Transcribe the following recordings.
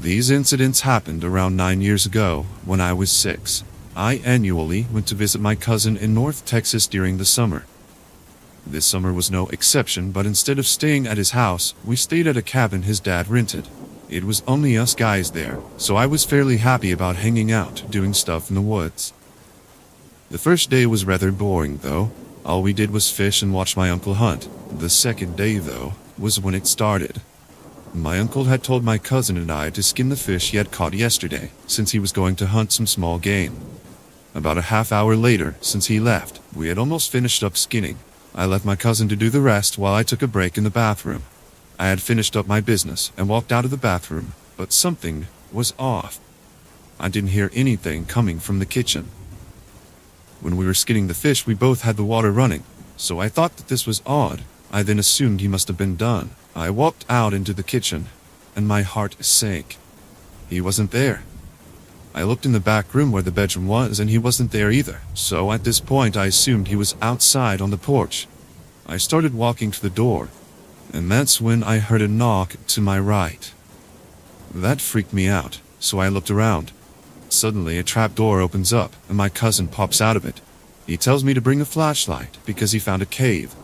These incidents happened around 9 years ago, when I was 6. I annually went to visit my cousin in North Texas during the summer. This summer was no exception, but instead of staying at his house, we stayed at a cabin his dad rented. It was only us guys there, so I was fairly happy about hanging out, doing stuff in the woods. The first day was rather boring, though. All we did was fish and watch my uncle hunt. The second day, though, was when it started. My uncle had told my cousin and I to skin the fish he had caught yesterday, since he was going to hunt some small game. About a half hour later, since he left, we had almost finished up skinning. I left my cousin to do the rest while I took a break in the bathroom. I had finished up my business and walked out of the bathroom, but something was off. I didn't hear anything coming from the kitchen. When we were skinning the fish, we both had the water running, so I thought that this was odd. I then assumed he must have been done. I walked out into the kitchen, and my heart sank. He wasn't there. I looked in the back room where the bedroom was, and he wasn't there either. So at this point, I assumed he was outside on the porch. I started walking to the door, and that's when I heard a knock to my right. That freaked me out, so I looked around. Suddenly, a trap door opens up, and my cousin pops out of it. He tells me to bring a flashlight, because he found a cave.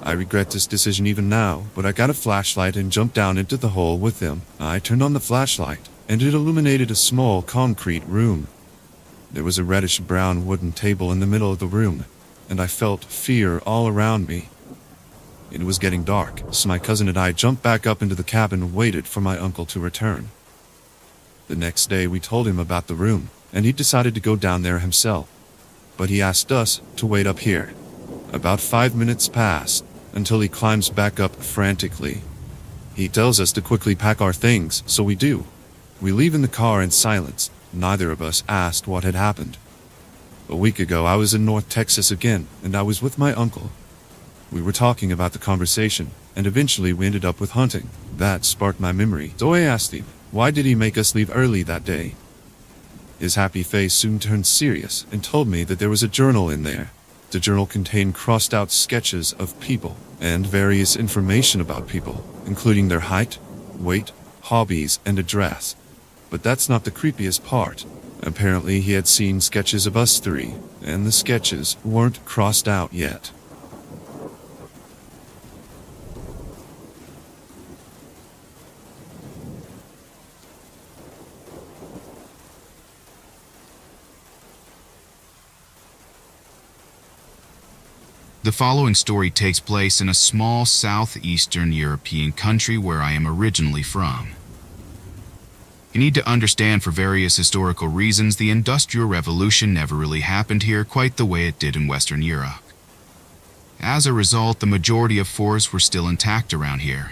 I regret this decision even now, but I got a flashlight and jumped down into the hole with him. I turned on the flashlight, and it illuminated a small concrete room. There was a reddish-brown wooden table in the middle of the room, and I felt fear all around me. It was getting dark, so my cousin and I jumped back up into the cabin and waited for my uncle to return. The next day we told him about the room, and he decided to go down there himself. But he asked us to wait up here. About 5 minutes passed, until he climbs back up frantically. He tells us to quickly pack our things, so we do. We leave in the car in silence. Neither of us asked what had happened. A week ago I was in North Texas again, and I was with my uncle. We were talking about the conversation, and eventually we ended up with hunting. That sparked my memory, so I asked him, why did he make us leave early that day? His happy face soon turned serious, and told me that there was a journal in there. The journal contained crossed-out sketches of people, and various information about people, including their height, weight, hobbies, and address. But that's not the creepiest part. Apparently he had seen sketches of us three, and the sketches weren't crossed out yet. The following story takes place in a small southeastern European country where I am originally from. You need to understand, for various historical reasons, the Industrial Revolution never really happened here quite the way it did in Western Europe. As a result, the majority of forests were still intact around here.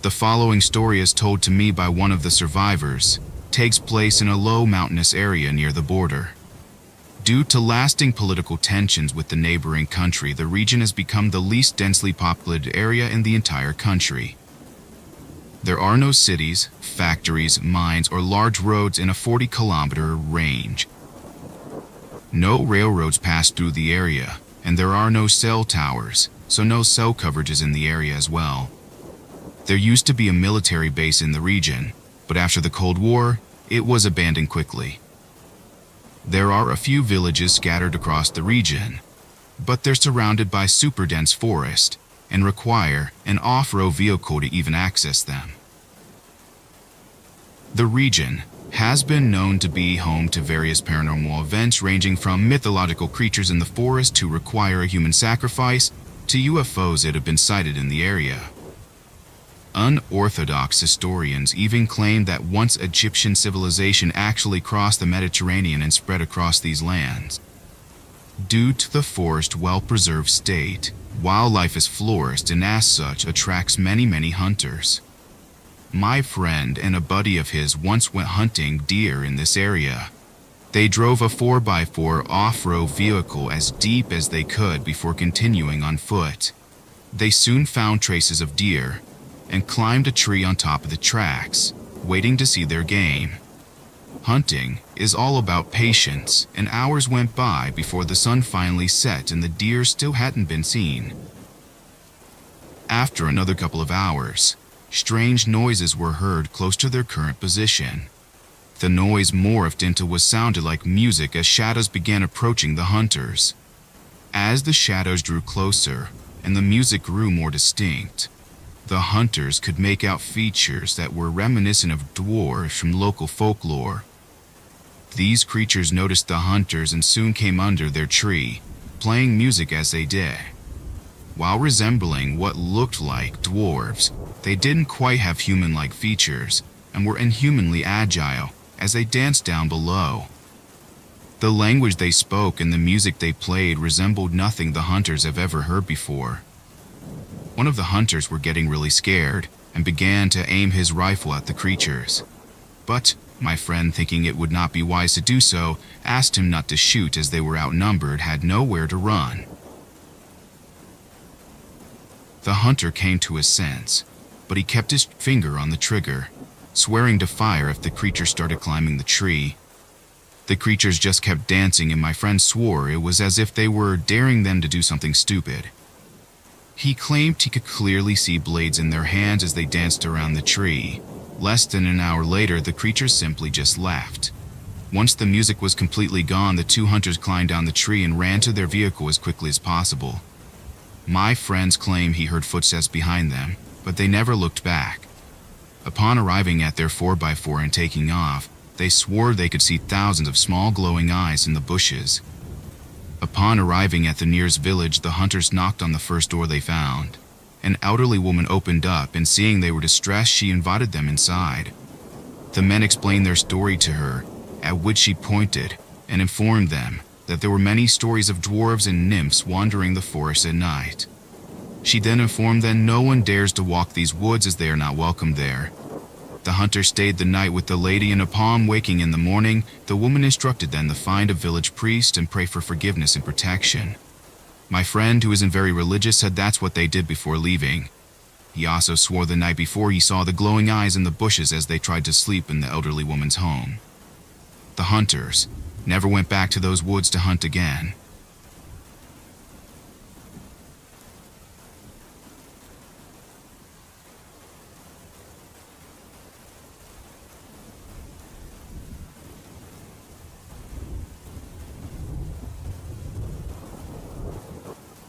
The following story is told to me by one of the survivors, takes place in a low mountainous area near the border. Due to lasting political tensions with the neighboring country, the region has become the least densely populated area in the entire country. There are no cities, factories, mines, or large roads in a 40-kilometer range. No railroads pass through the area, and there are no cell towers, so no cell coverage is in the area as well. There used to be a military base in the region, but after the Cold War, it was abandoned quickly. There are a few villages scattered across the region, but they're surrounded by super dense forest and require an off-road vehicle to even access them. The region has been known to be home to various paranormal events ranging from mythological creatures in the forest to require a human sacrifice to UFOs that have been sighted in the area. Unorthodox historians even claim that once Egyptian civilization actually crossed the Mediterranean and spread across these lands. Due to the forest's well-preserved state, wildlife is flourished and as such attracts many hunters. My friend and a buddy of his once went hunting deer in this area. They drove a 4x4 off-road vehicle as deep as they could before continuing on foot. They soon found traces of deer and climbed a tree on top of the tracks, waiting to see their game. Hunting is all about patience, and hours went by before the sun finally set and the deer still hadn't been seen. After another couple of hours, Strange noises were heard close to their current position. The noise morphed into what sounded like music as shadows began approaching the hunters. As the shadows drew closer and the music grew more distinct, the hunters could make out features that were reminiscent of dwarves from local folklore. These creatures noticed the hunters and soon came under their tree, playing music as they did. While resembling what looked like dwarves, they didn't quite have human-like features and were inhumanly agile as they danced down below. The language they spoke and the music they played resembled nothing the hunters have ever heard before. One of the hunters were getting really scared and began to aim his rifle at the creatures. But my friend, thinking it would not be wise to do so, asked him not to shoot as they were outnumbered, had nowhere to run. The hunter came to his sense, but he kept his finger on the trigger, swearing to fire if the creature started climbing the tree. The creatures just kept dancing, and my friend swore it was as if they were daring them to do something stupid. He claimed he could clearly see blades in their hands as they danced around the tree. Less than an hour later, the creatures simply just left. Once the music was completely gone, the two hunters climbed down the tree and ran to their vehicle as quickly as possible. My friends claim he heard footsteps behind them, but they never looked back. Upon arriving at their 4x4 and taking off, they swore they could see thousands of small glowing eyes in the bushes. Upon arriving at the nearest village, the hunters knocked on the first door they found. An elderly woman opened up, and seeing they were distressed, she invited them inside. The men explained their story to her, at which she pointed and informed them that there were many stories of dwarves and nymphs wandering the forest at night. She then informed them no one dares to walk these woods as they are not welcome there. The hunter stayed the night with the lady, and upon waking in the morning, the woman instructed them to find a village priest and pray for forgiveness and protection. My friend, who isn't very religious, said that's what they did before leaving. He also swore the night before he saw the glowing eyes in the bushes as they tried to sleep in the elderly woman's home. The hunters never went back to those woods to hunt again.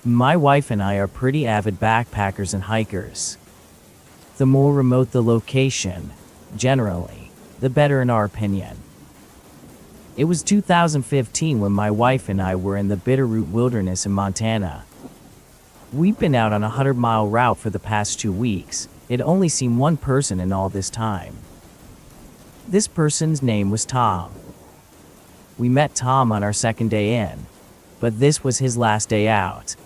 My wife and I are pretty avid backpackers and hikers. The more remote the location, generally, the better in our opinion. It was 2015 when my wife and I were in the Bitterroot Wilderness in Montana. We'd been out on a 100-mile route for the past 2 weeks. It only seen one person in all this time. This person's name was Tom. We met Tom on our second day in, but this was his last day out,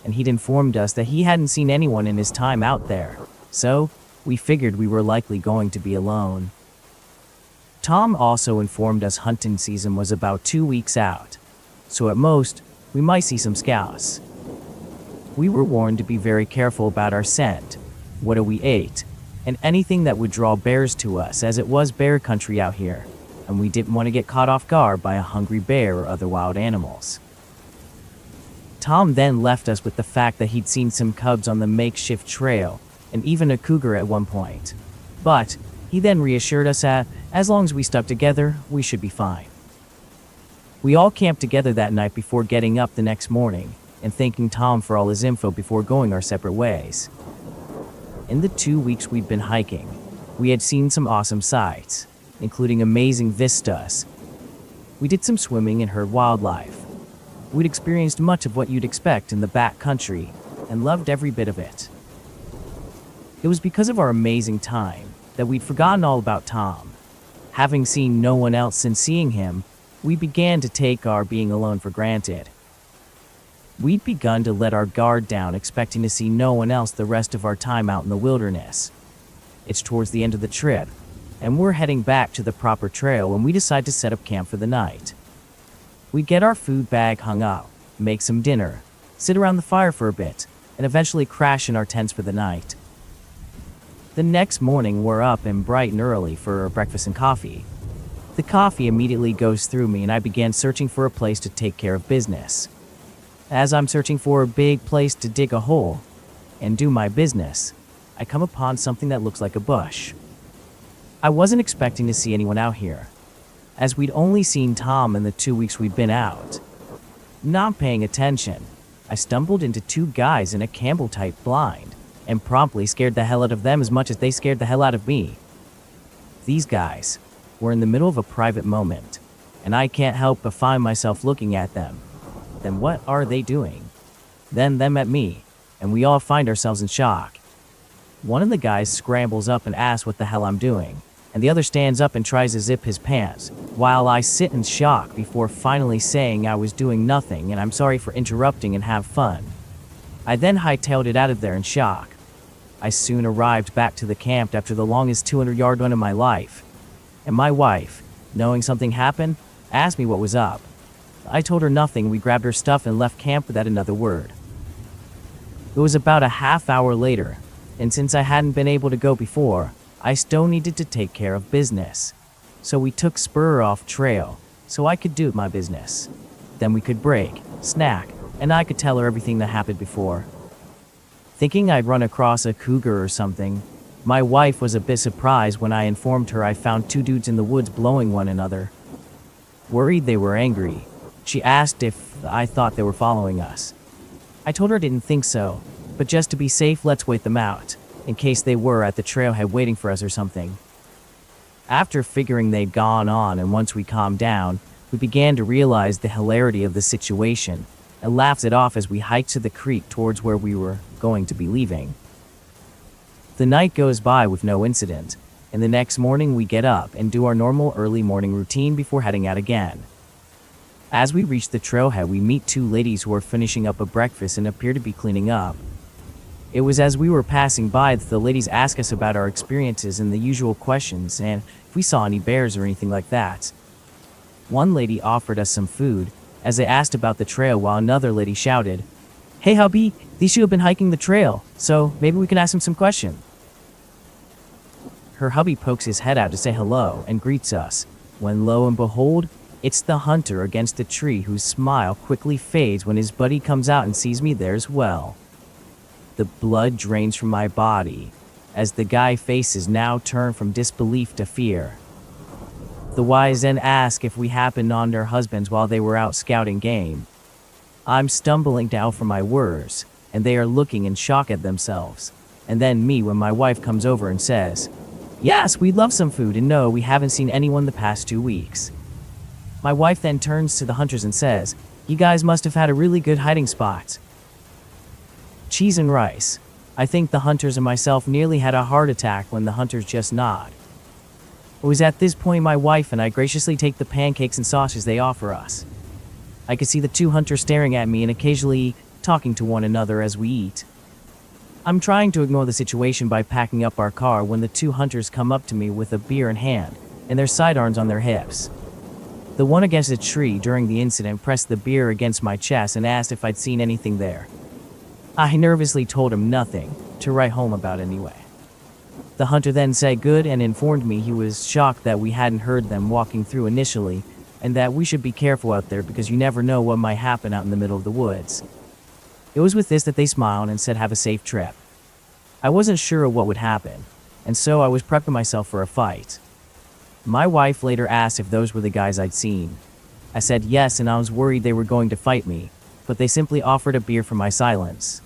and he'd informed us that he hadn't seen anyone in his time out there, so we figured we were likely going to be alone. Tom also informed us hunting season was about 2 weeks out, so at most, we might see some scouts. We were warned to be very careful about our scent, what we ate, and anything that would draw bears to us, as it was bear country out here, and we didn't want to get caught off guard by a hungry bear or other wild animals. Tom then left us with the fact that he'd seen some cubs on the makeshift trail, and even a cougar at one point. But he then reassured us that, as long as we stuck together, we should be fine. We all camped together that night before getting up the next morning, and thanking Tom for all his info before going our separate ways. In the 2 weeks we'd been hiking, we had seen some awesome sights, including amazing vistas. We did some swimming and heard wildlife. We'd experienced much of what you'd expect in the back country, and loved every bit of it. It was because of our amazing time that we'd forgotten all about Tom. Having seen no one else since seeing him, we began to take our being alone for granted. We'd begun to let our guard down, expecting to see no one else the rest of our time out in the wilderness. It's towards the end of the trip, and we're heading back to the proper trail when we decide to set up camp for the night. We get our food bag hung up, make some dinner, sit around the fire for a bit, and eventually crash in our tents for the night. The next morning, we're up and bright and early for breakfast and coffee. The coffee immediately goes through me, and I began searching for a place to take care of business. As I'm searching for a big place to dig a hole and do my business, I come upon something that looks like a bush. I wasn't expecting to see anyone out here, as we'd only seen Tom in the 2 weeks we'd been out. Not paying attention, I stumbled into two guys in a Campbell-type blind, and promptly scared the hell out of them as much as they scared the hell out of me. These guys were in the middle of a private moment, and I can't help but find myself looking at them. Then what are they doing? Then them at me, and we all find ourselves in shock. One of the guys scrambles up and asks what the hell I'm doing, and the other stands up and tries to zip his pants, while I sit in shock before finally saying I was doing nothing and I'm sorry for interrupting and have fun. I then hightailed it out of there in shock. I soon arrived back to the camp after the longest 200-yard run of my life, and my wife, knowing something happened, asked me what was up. I told her nothing. We grabbed her stuff and left camp without another word. It was about a half hour later, and since I hadn't been able to go before, I still needed to take care of business. So we took Spur off trail, so I could do my business. Then we could break, snack, and I could tell her everything that happened before. Thinking I'd run across a cougar or something, my wife was a bit surprised when I informed her I found two dudes in the woods blowing one another. Worried they were angry, she asked if I thought they were following us. I told her I didn't think so, but just to be safe, let's wait them out, in case they were at the trailhead waiting for us or something. After figuring they'd gone on, and once we calmed down, we began to realize the hilarity of the situation and laughed it off as we hiked to the creek towards where we were going to be leaving. The night goes by with no incident, and the next morning we get up and do our normal early morning routine before heading out again. As we reach the trailhead, we meet two ladies who are finishing up a breakfast and appear to be cleaning up. It was as we were passing by that the ladies asked us about our experiences and the usual questions and if we saw any bears or anything like that. One lady offered us some food as they asked about the trail, while another lady shouted, "Hey hubby, these two have been hiking the trail, so maybe we can ask them some questions." Her hubby pokes his head out to say hello and greets us, when lo and behold, it's the hunter against the tree, whose smile quickly fades when his buddy comes out and sees me there as well. The blood drains from my body, as the guy faces now turn from disbelief to fear. The wives then ask if we happened on their husbands while they were out scouting game. I'm stumbling down from my words, and they are looking in shock at themselves, and then me when my wife comes over and says, "Yes, we'd love some food, and no, we haven't seen anyone the past 2 weeks." My wife then turns to the hunters and says, "You guys must have had a really good hiding spot." Cheese and rice. I think the hunters and myself nearly had a heart attack when the hunters just nod. It was at this point my wife and I graciously take the pancakes and sausages they offer us. I could see the two hunters staring at me and occasionally talking to one another as we eat. I'm trying to ignore the situation by packing up our car when the two hunters come up to me with a beer in hand and their sidearms on their hips. The one against a tree during the incident pressed the beer against my chest and asked if I'd seen anything there. I nervously told him nothing, to write home about anyway. The hunter then said good and informed me he was shocked that we hadn't heard them walking through initially, and that we should be careful out there because you never know what might happen out in the middle of the woods. It was with this that they smiled and said have a safe trip. I wasn't sure of what would happen, and so I was prepping myself for a fight. My wife later asked if those were the guys I'd seen. I said yes, and I was worried they were going to fight me, but they simply offered a beer for my silence.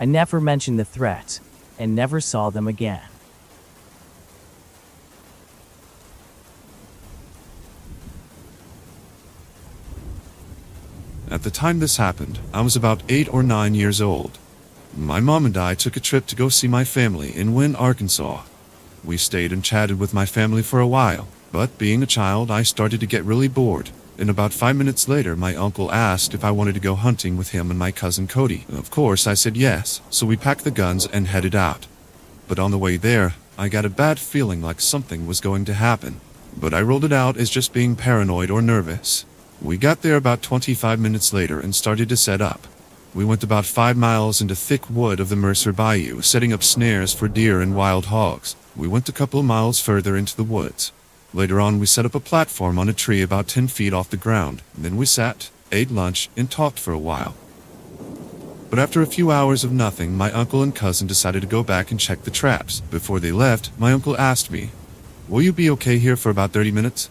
I never mentioned the threat, and never saw them again. At the time this happened, I was about 8 or 9 years old. My mom and I took a trip to go see my family in Wynne, Arkansas. We stayed and chatted with my family for a while, but being a child, I started to get really bored, and about 5 minutes later, my uncle asked if I wanted to go hunting with him and my cousin Cody. Of course, I said yes, so we packed the guns and headed out. But on the way there, I got a bad feeling like something was going to happen, but I ruled it out as just being paranoid or nervous. We got there about 25 minutes later and started to set up. We went about 5 miles into thick wood of the Mercer Bayou, setting up snares for deer and wild hogs. We went a couple of miles further into the woods. Later on, we set up a platform on a tree about 10 feet off the ground. Then we sat, ate lunch, and talked for a while. But after a few hours of nothing, my uncle and cousin decided to go back and check the traps. Before they left, my uncle asked me, "Will you be okay here for about 30 minutes?"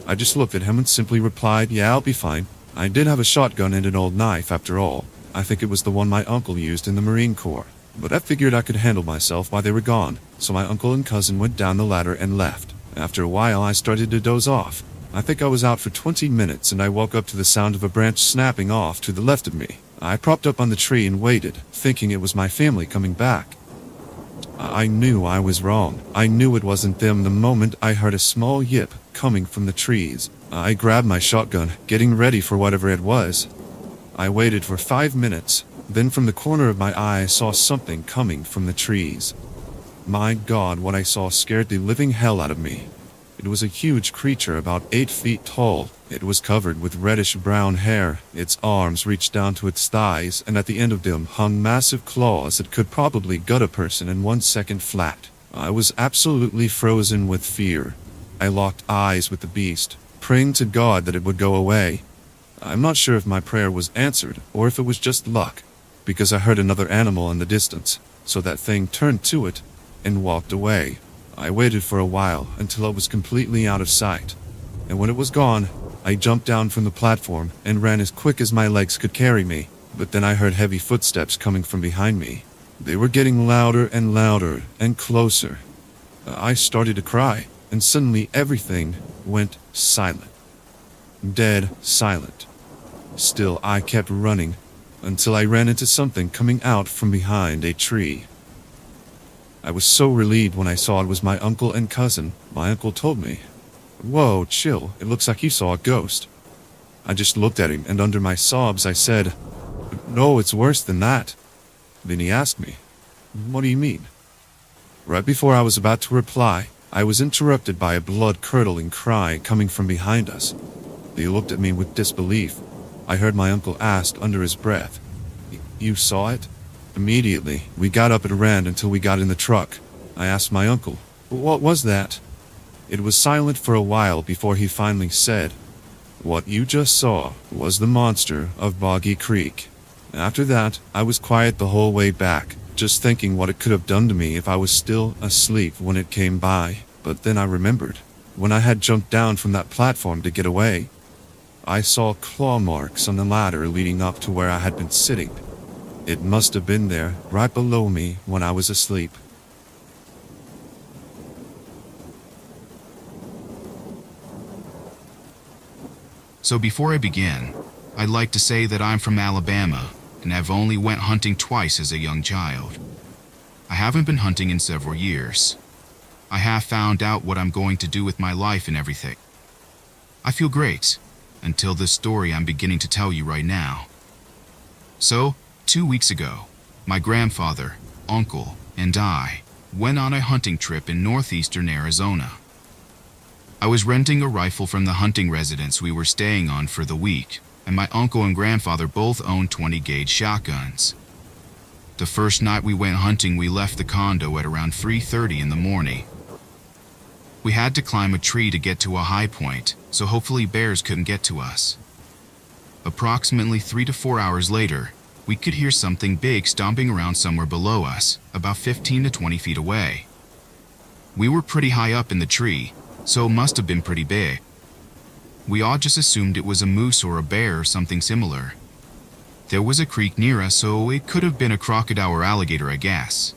I just looked at him and simply replied, "Yeah, I'll be fine." I did have a shotgun and an old knife after all. I think it was the one my uncle used in the Marine Corps. But I figured I could handle myself while they were gone, so my uncle and cousin went down the ladder and left. After a while, I started to doze off. I think I was out for 20 minutes and I woke up to the sound of a branch snapping off to the left of me. I propped up on the tree and waited, thinking it was my family coming back. I knew I was wrong. I knew it wasn't them the moment I heard a small yip coming from the trees. I grabbed my shotgun, getting ready for whatever it was. I waited for 5 minutes. Then from the corner of my eye I saw something coming from the trees. My God, what I saw scared the living hell out of me. It was a huge creature about 8 feet tall. It was covered with reddish-brown hair. Its arms reached down to its thighs, and at the end of them hung massive claws that could probably gut a person in 1 second flat. I was absolutely frozen with fear. I locked eyes with the beast, praying to God that it would go away. I'm not sure if my prayer was answered, or if it was just luck, because I heard another animal in the distance, so that thing turned to it and walked away. I waited for a while until it was completely out of sight, and when it was gone, I jumped down from the platform and ran as quick as my legs could carry me. But then I heard heavy footsteps coming from behind me. They were getting louder and louder and closer. I started to cry, and suddenly everything went silent. Dead silent. Still, I kept running until I ran into something coming out from behind a tree. I was so relieved when I saw it was my uncle and cousin. My uncle told me, "Whoa, chill, it looks like you saw a ghost." I just looked at him, and under my sobs I said, "No, it's worse than that." Then he asked me, "What do you mean?" Right before I was about to reply, I was interrupted by a blood-curdling cry coming from behind us. They looked at me with disbelief. I heard my uncle ask under his breath, "You saw it?" Immediately, we got up and ran until we got in the truck. I asked my uncle, "What was that?" It was silent for a while before he finally said, "What you just saw was the monster of Boggy Creek." After that, I was quiet the whole way back, just thinking what it could have done to me if I was still asleep when it came by. But then I remembered, when I had jumped down from that platform to get away, I saw claw marks on the ladder leading up to where I had been sitting. It must have been there, right below me, when I was asleep. So before I begin, I'd like to say that I'm from Alabama and have only went hunting twice as a young child. I haven't been hunting in several years. I have found out what I'm going to do with my life and everything. I feel great, until this story I'm beginning to tell you right now. So, 2 weeks ago, my grandfather, uncle, and I went on a hunting trip in northeastern Arizona. I was renting a rifle from the hunting residence we were staying on for the week, and my uncle and grandfather both owned 20-gauge shotguns. The first night we went hunting, we left the condo at around 3:30 in the morning. We had to climb a tree to get to a high point, so hopefully bears couldn't get to us. Approximately 3 to 4 hours later, we could hear something big stomping around somewhere below us, about 15 to 20 feet away. We were pretty high up in the tree, so it must have been pretty big. We all just assumed it was a moose or a bear or something similar. There was a creek near us, so it could have been a crocodile or alligator, I guess.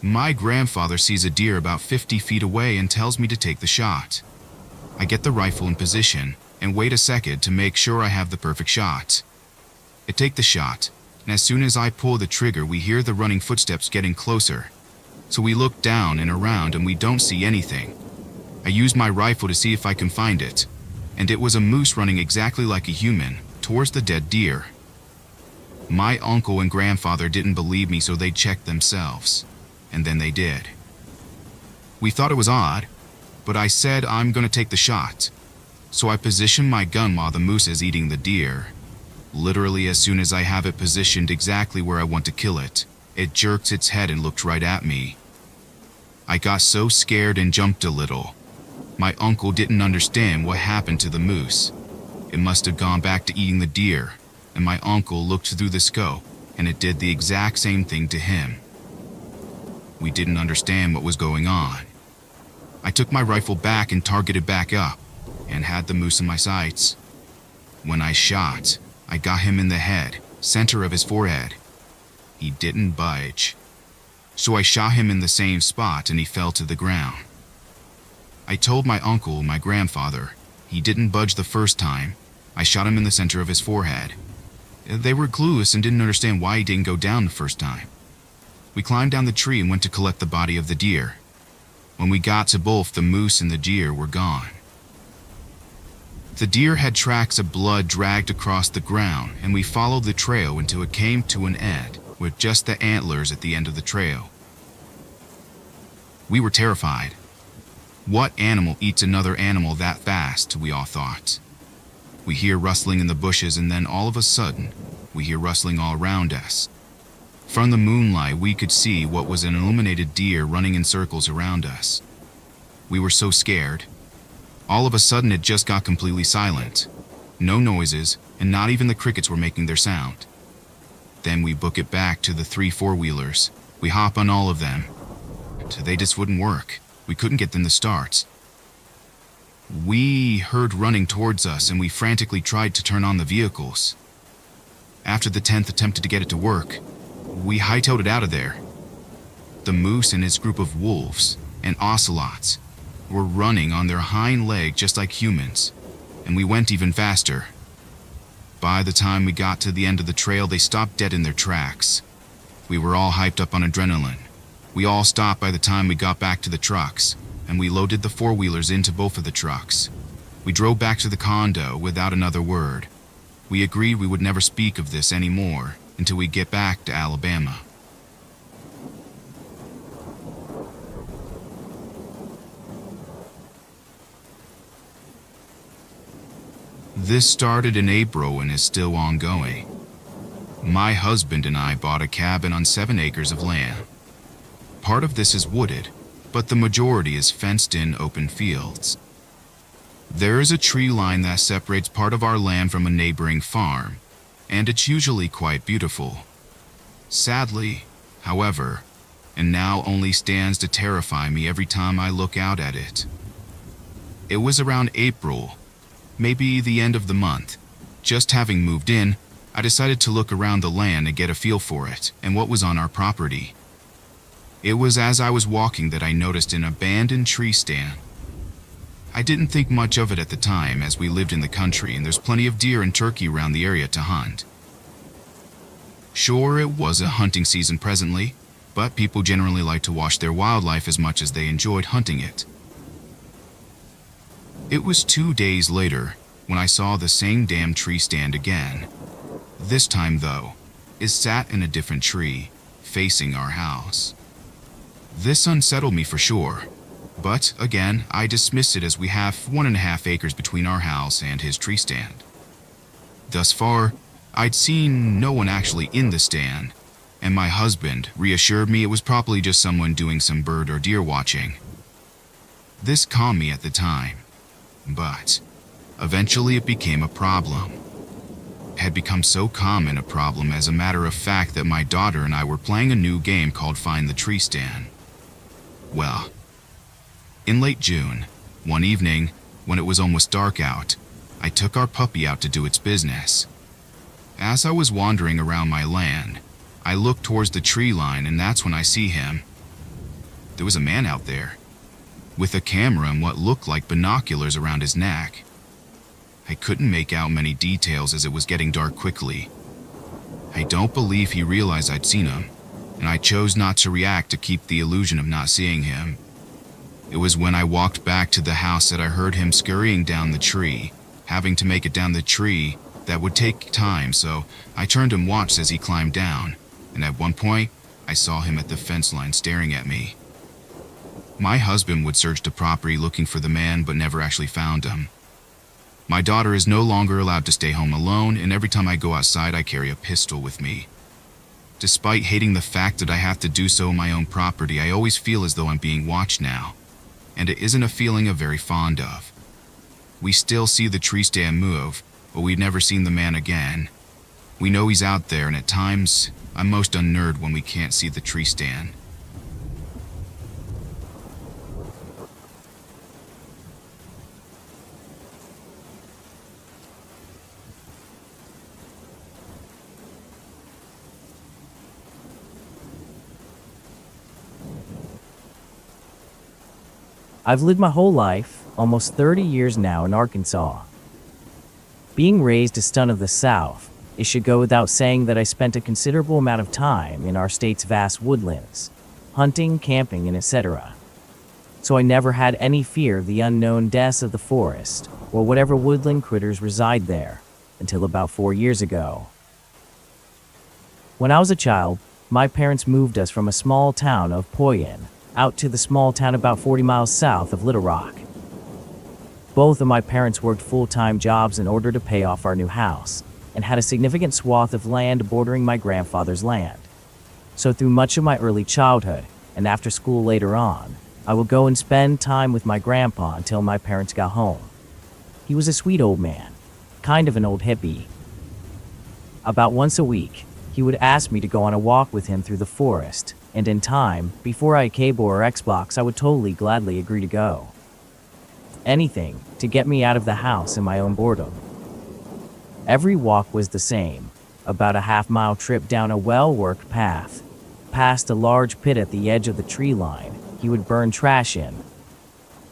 My grandfather sees a deer about 50 feet away and tells me to take the shot. I get the rifle in position and wait a second to make sure I have the perfect shot. I take the shot, and as soon as I pull the trigger, we hear the running footsteps getting closer. So we look down and around and we don't see anything. I use my rifle to see if I can find it, and it was a moose running exactly like a human, towards the dead deer. My uncle and grandfather didn't believe me, so they checked themselves, and then they did. We thought it was odd, but I said I'm gonna take the shot. So I position my gun while the moose is eating the deer. Literally, as soon as I have it positioned exactly where I want to kill it, it jerked its head and looked right at me. I got so scared and jumped a little. My uncle didn't understand what happened to the moose. It must have gone back to eating the deer, and my uncle looked through the scope and it did the exact same thing to him. We didn't understand what was going on. I took my rifle back and targeted back up, and had the moose in my sights. When I shot, I got him in the head, center of his forehead. He didn't budge. So I shot him in the same spot and he fell to the ground. I told my uncle, my grandfather. He didn't budge the first time. I shot him in the center of his forehead. They were clueless and didn't understand why he didn't go down the first time. We climbed down the tree and went to collect the body of the deer. When we got to both, the moose and the deer were gone. The deer had tracks of blood dragged across the ground, and we followed the trail until it came to an end, with just the antlers at the end of the trail. We were terrified. What animal eats another animal that fast, we all thought. We hear rustling in the bushes, and then all of a sudden, we hear rustling all around us. From the moonlight, we could see what was an illuminated deer running in circles around us. We were so scared. All of a sudden, it just got completely silent. No noises, and not even the crickets were making their sound. Then we book it back to the 3 four-wheelers. We hop on all of them. They just wouldn't work. We couldn't get them to start. We heard running towards us, and we frantically tried to turn on the vehicles. After the 10th attempted to get it to work, we hightailed it out of there. The moose and his group of wolves and ocelots were running on their hind leg just like humans, and we went even faster. By the time we got to the end of the trail, they stopped dead in their tracks. We were all hyped up on adrenaline. We all stopped by the time we got back to the trucks, and we loaded the four-wheelers into both of the trucks. We drove back to the condo without another word. We agreed we would never speak of this anymore until we get back to Alabama. This started in April and is still ongoing. My husband and I bought a cabin on 7 acres of land. Part of this is wooded, but the majority is fenced-in open fields. There is a tree line that separates part of our land from a neighboring farm, and it's usually quite beautiful. Sadly, however, it now only stands to terrify me every time I look out at it. It was around April, maybe the end of the month. Just having moved in, I decided to look around the land and get a feel for it and what was on our property. It was as I was walking that I noticed an abandoned tree stand. I didn't think much of it at the time, as we lived in the country and there's plenty of deer and turkey around the area to hunt. Sure, it was a hunting season presently, but people generally like to watch their wildlife as much as they enjoyed hunting it. It was 2 days later when I saw the same damn tree stand again. This time, though, it sat in a different tree, facing our house. This unsettled me for sure, but again, I dismissed it as we have 1.5 acres between our house and his tree stand. Thus far, I'd seen no one actually in the stand, and my husband reassured me it was probably just someone doing some bird or deer watching. This calmed me at the time, but eventually it became a problem. It had become so common a problem as a matter of fact that my daughter and I were playing a new game called Find the Tree Stand. Well, in late June, one evening, when it was almost dark out, I took our puppy out to do its business. As I was wandering around my land, I looked towards the tree line, and that's when I see him. There was a man out there, with a camera and what looked like binoculars around his neck. I couldn't make out many details as it was getting dark quickly. I don't believe he realized I'd seen him, and I chose not to react to keep the illusion of not seeing him. It was when I walked back to the house that I heard him scurrying down the tree. Having to make it down the tree, that would take time, so I turned and watched as he climbed down, and at one point, I saw him at the fence line staring at me. My husband would search the property looking for the man, but never actually found him. My daughter is no longer allowed to stay home alone, and every time I go outside, I carry a pistol with me. Despite hating the fact that I have to do so on my own property, I always feel as though I'm being watched now, and it isn't a feeling I'm very fond of. We still see the tree stand move, but we've never seen the man again. We know he's out there, and at times, I'm most unnerved when we can't see the tree stand. I've lived my whole life, almost 30 years now, in Arkansas. Being raised a son of the South, it should go without saying that I spent a considerable amount of time in our state's vast woodlands, hunting, camping, and etc. So I never had any fear of the unknown depths of the forest, or whatever woodland critters reside there, until about 4 years ago. When I was a child, my parents moved us from a small town of Poyen out to the small town about 40 miles south of Little Rock. Both of my parents worked full-time jobs in order to pay off our new house, and had a significant swath of land bordering my grandfather's land. So through much of my early childhood, and after school later on, I would go and spend time with my grandpa until my parents got home. He was a sweet old man, kind of an old hippie. About once a week, he would ask me to go on a walk with him through the forest, and in time, before I had cable or Xbox, I would totally gladly agree to go. Anything to get me out of the house and my own boredom. Every walk was the same, about a half-mile trip down a well-worked path, past a large pit at the edge of the tree line he would burn trash in,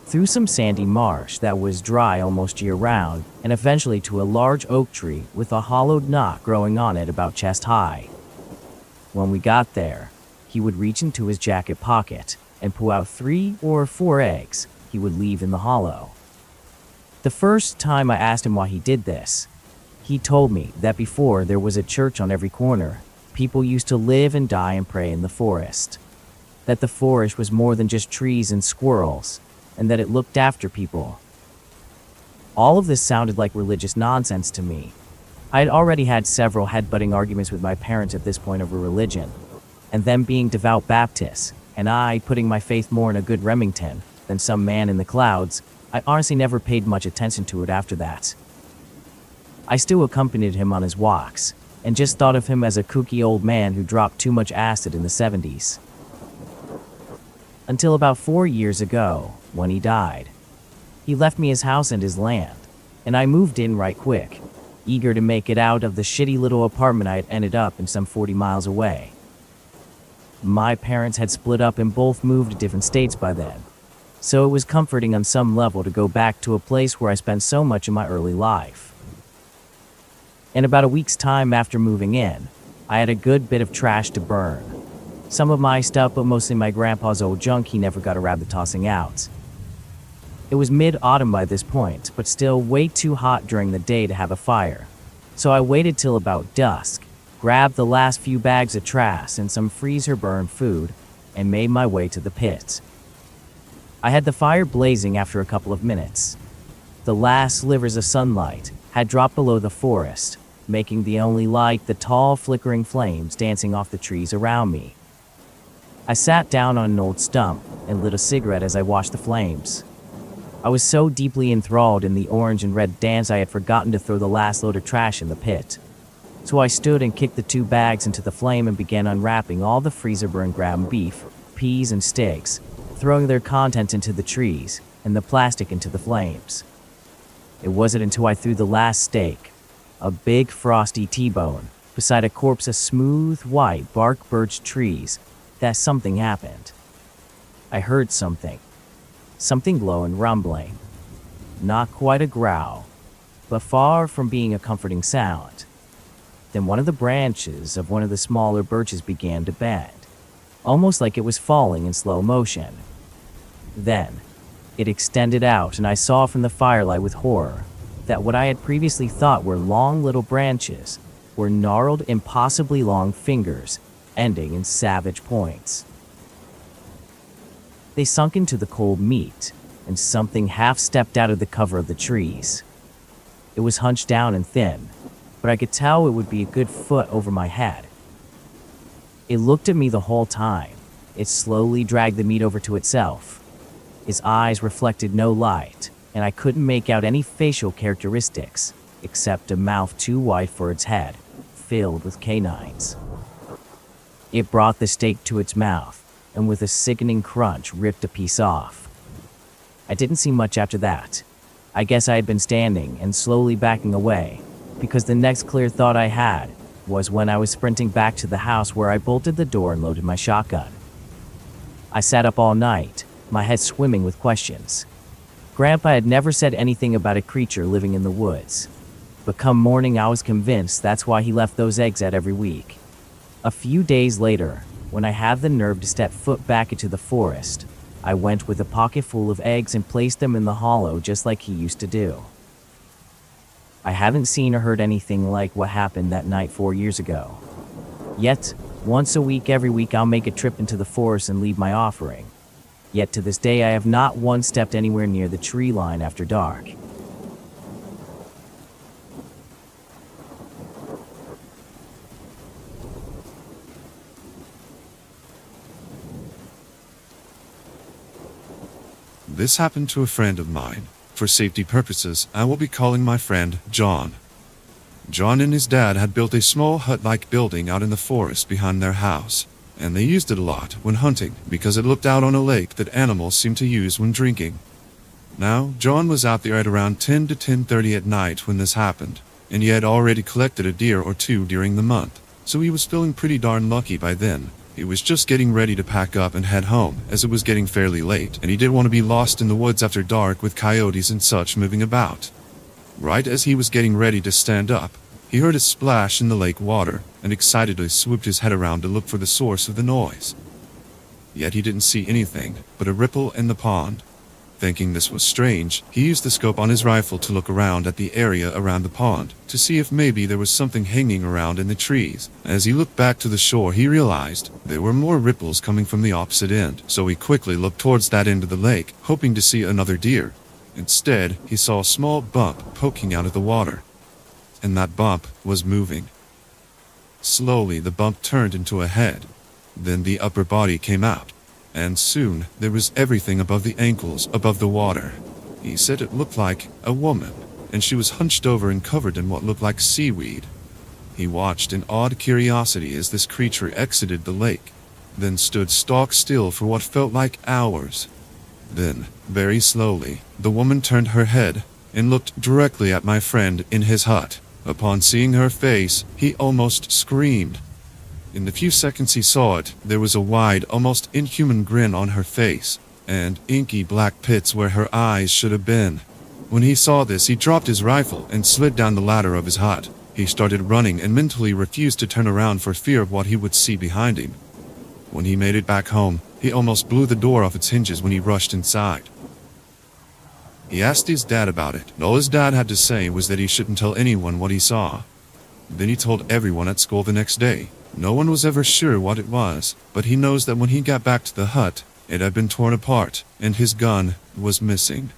through some sandy marsh that was dry almost year-round, and eventually to a large oak tree with a hollowed knot growing on it about chest-high. When we got there, he would reach into his jacket pocket and pull out 3 or 4 eggs he would leave in the hollow. The first time I asked him why he did this, he told me that before there was a church on every corner, people used to live and die and pray in the forest. That the forest was more than just trees and squirrels, and that it looked after people. All of this sounded like religious nonsense to me. I had already had several head-butting arguments with my parents at this point over religion, and them being devout Baptists, and I putting my faith more in a good Remington than some man in the clouds. I honestly never paid much attention to it after that. I still accompanied him on his walks, and just thought of him as a kooky old man who dropped too much acid in the 70s. Until about 4 years ago, when he died. He left me his house and his land, and I moved in right quick, eager to make it out of the shitty little apartment I had ended up in some 40 miles away. My parents had split up and both moved to different states by then, so it was comforting on some level to go back to a place where I spent so much of my early life. In about a week's time after moving in, I had a good bit of trash to burn. Some of my stuff, but mostly my grandpa's old junk he never got around to tossing out. It was mid-autumn by this point, but still way too hot during the day to have a fire. So I waited till about dusk, grabbed the last few bags of trash and some freezer-burned food, and made my way to the pit. I had the fire blazing after a couple of minutes. The last slivers of sunlight had dropped below the forest, making the only light the tall, flickering flames dancing off the trees around me. I sat down on an old stump and lit a cigarette as I watched the flames. I was so deeply enthralled in the orange and red dance I had forgotten to throw the last load of trash in the pit. So I stood and kicked the 2 bags into the flame and began unwrapping all the freezer-burned ground beef, peas, and sticks, throwing their contents into the trees and the plastic into the flames. It wasn't until I threw the last steak, a big frosty T-bone, beside a corpse of smooth, white bark birch trees, that something happened. I heard something low and rumbling. Not quite a growl, but far from being a comforting sound. Then one of the branches of one of the smaller birches began to bend, almost like it was falling in slow motion. Then, it extended out, and I saw from the firelight with horror that what I had previously thought were long little branches were gnarled, impossibly long fingers, ending in savage points. They sunk into the cold meat, and something half stepped out of the cover of the trees. It was hunched down and thin, but I could tell it would be a good foot over my head. It looked at me the whole time. It slowly dragged the meat over to itself. His eyes reflected no light, and I couldn't make out any facial characteristics, except a mouth too wide for its head, filled with canines. It brought the steak to its mouth, and with a sickening crunch ripped a piece off. I didn't see much after that. I guess I had been standing and slowly backing away, because the next clear thought I had was when I was sprinting back to the house where I bolted the door and loaded my shotgun. I sat up all night, my head swimming with questions. Grandpa had never said anything about a creature living in the woods, but come morning I was convinced that's why he left those eggs out every week. A few days later, when I had the nerve to step foot back into the forest, I went with a pocket full of eggs and placed them in the hollow just like he used to do. I haven't seen or heard anything like what happened that night 4 years ago. Yet, once a week every week I'll make a trip into the forest and leave my offering. Yet to this day I have not once stepped anywhere near the tree line after dark. This happened to a friend of mine. For safety purposes, I will be calling my friend John. John and his dad had built a small hut-like building out in the forest behind their house, and they used it a lot when hunting because it looked out on a lake that animals seem to use when drinking. Now, John was out there at around 10 to 10:30 at night when this happened, and he had already collected a deer or two during the month, so he was feeling pretty darn lucky by then. He was just getting ready to pack up and head home, as it was getting fairly late, and he didn't want to be lost in the woods after dark with coyotes and such moving about. Right as he was getting ready to stand up, he heard a splash in the lake water, and excitedly swooped his head around to look for the source of the noise. Yet he didn't see anything but a ripple in the pond. Thinking this was strange, he used the scope on his rifle to look around at the area around the pond, to see if maybe there was something hanging around in the trees. As he looked back to the shore, he realized there were more ripples coming from the opposite end, so he quickly looked towards that end of the lake, hoping to see another deer. Instead, he saw a small bump poking out of the water, and that bump was moving. Slowly, the bump turned into a head. Then the upper body came out, and soon there was everything above the ankles above the water. He said it looked like a woman, and she was hunched over and covered in what looked like seaweed. He watched in awed curiosity as this creature exited the lake, then stood stock still for what felt like hours. Then, very slowly, the woman turned her head and looked directly at my friend in his hut. Upon seeing her face, he almost screamed. In the few seconds he saw it, there was a wide, almost inhuman grin on her face, and inky black pits where her eyes should have been. When he saw this, he dropped his rifle and slid down the ladder of his hut. He started running and mentally refused to turn around for fear of what he would see behind him. When he made it back home, he almost blew the door off its hinges when he rushed inside. He asked his dad about it, and all his dad had to say was that he shouldn't tell anyone what he saw. Then he told everyone at school the next day. No one was ever sure what it was, but he knows that when he got back to the hut, it had been torn apart, and his gun was missing.